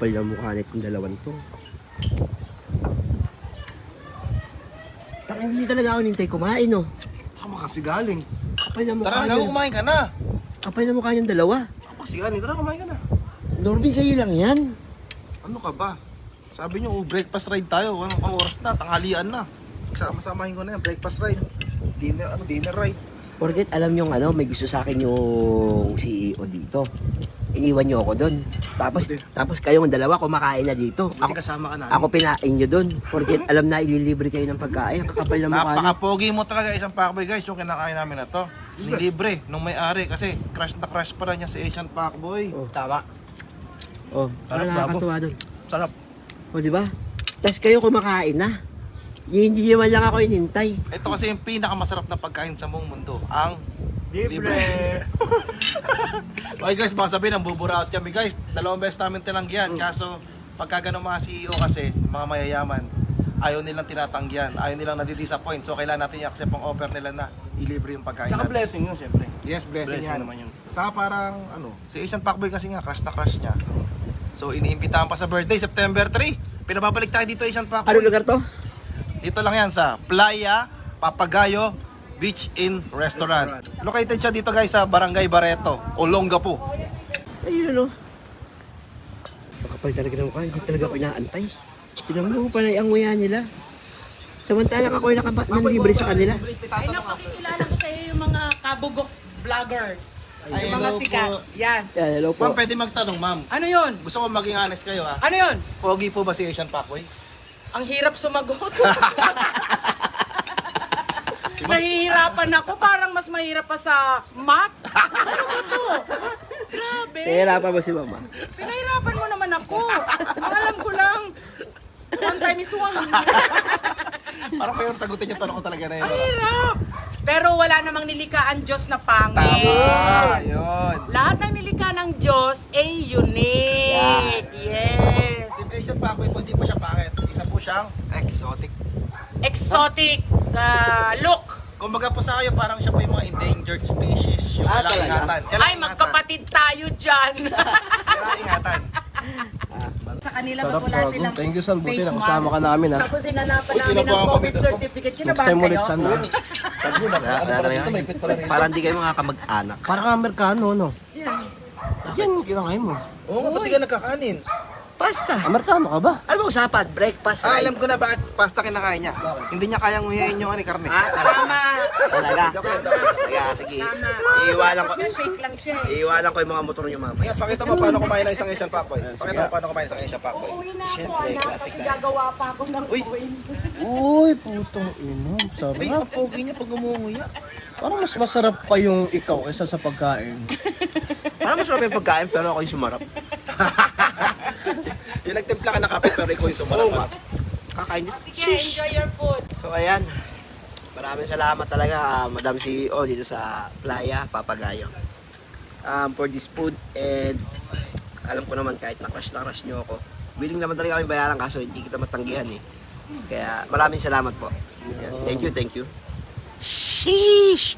Kakapal na mukha nitong dalawang to. Taka, hindi talaga ako nintay kumain, no? Saan kasi galing? Kapal na mukha Tara, gago, kumain ka na. Kapal na mukha yung dalawa. Kasi galing, tara, kumain ka na. Norby, sa'yo lang yan. Ano ka ba? Sabi nyo, breakfast ride tayo. Anong oras na? Tanghalian na. Sama-samahin ko na yan, breakfast ride. Dinner ride. Forget, alam nyo may gusto sa akin yung CEO dito. Iniwan nyo ako doon. Tapos kayong dalawa kumakain na dito. Buti kasama ka namin. Ako pinain nyo doon. Forget, alam na ililibre kayo ng pagkain. Ang kakapal na mukha nyo. Napaka-pogi mo talaga isang Pacboy guys, yung kinakain namin na to. Nilibre nung may-ari kasi crush na crush pa rin niya si Asian Pacboy. Oh. Tama. Oh, Sarap, parang nakakatuwa doon. Sarap. O, di ba? Tapos kayo kumakain na. Hindi nyo man lang ako inintay. Ito kasi yung pinakamasarap na pagkain sa buong mundo. Ang libre. Okay guys, baka sabihin, ang buburaot kami guys. 2 beses namin tinanggihan. Kaso, pagka ganun mga CEO kasi, mga mayayaman, ayaw nilang tinatanggihan. Ayaw nilang nadidisappoint. So, kailangan natin i-accept ang offer nila na ilibre yung pagkain natin. Blessing yun, siyempre. Yes, blessing yan. naman yun. Saka parang, si Asian Pacboy kasi nga, crush na crush niya. So, iniimbitahan pa sa birthday, September 3. Pinababalik tayo dito, Asian Pacboy. Ano lugar to? Dito lang yan sa Playa Papagayo Beach Inn Restaurant. Located siya dito guys sa Barangay Barreto, Olongapo. Ayun, Makapal talaga ng mukha. Hindi talaga ako inaantay. Tinanong mo pa na ang nguya nila. Samantalang ako yung libre sa kanila. Ay, napakikilala ko sa iyo yung mga kabugok vlogger. Ay, Yung mga hello sikat. po. Yan. Yan, hello po. Ma'am, pwede magtanong, ma'am. Ano yun? Gusto ko maging honest kayo ha. Ano yun? Pogi po ba si Asian Pacboy? Ang hirap sumagot. Nahihirapan ako. Parang mas mahirap pa sa math. Ano ba to? Grabe. Nahihirapan mo si mama. Pinahirapan mo naman ako. Ang alam ko lang, one time is one. Parang kayo sagutin yung tanong ko talaga na yun. Ang hirap. Pero wala namang nilikha ang Diyos na pangit. Tama, yun. Lahat ng nilikha ng Diyos ay unique. Yes. Si Asian Pacboy po, hindi po siya pangit. Isa po siyang exotic. Exotic look. Kumbaga po sa kayo, parang siya po yung mga endangered species. Yung kailangan talaga? ingatan. Ay, Kailangan ingatan. magkapatid tayo dyan. Kailangan ingatan. Sa kanila pag wala silang Thank you, San. Buti face na kasama ka mask. namin, ha. Tapos sinanapan Uy, namin ng kinabahan COVID kami. certificate. Next Kinabahan time ulit, kayo? San, ha. Parang hindi kayo mga kamag-anak. Parang Amerikano, no? Yan. Yan, kinakain mo. Oo nga, ba't di ka nagkakanin? Pasta. Amerikano ka ba? Ano ba usapan? Breakfast, Ah, right? alam ko na bakit pasta kinakain niya. Hindi niya kayang nguyain yung karne. Tama. Talaga. Kaya, sige. Iiwanan ko. Shake lang siya eh. Iiwanan ko yung mga motor niyo mamaya. Sige, pakita mo paano kumain ng isang Asian Pacboy. Pakita mo paano kumain ng isang Asian Pacboy. Uuwi na ako, Siyempre, anak, classic kasi na. gagawa pa ako ng Uy. uwin. Uy, putong ino. Ay, Sarap. ang pogi niya pag umunguya. Parang mas masarap pa yung ikaw kaysa sa pagkain. Parang masarap yung pagkain, pero ako yung sumarap. Yung nagtimpla ka ng kape pero ikaw yung sumarap. Kakain niya. Sige, enjoy your food. So ayan, maraming salamat talaga Madam CEO dito sa Playa Papagayo for this food, and alam ko naman kahit na-crush nyo ako, willing naman talaga kami bayaran kaso hindi kita matanggihan kaya maraming salamat po. Thank you. Sheesh!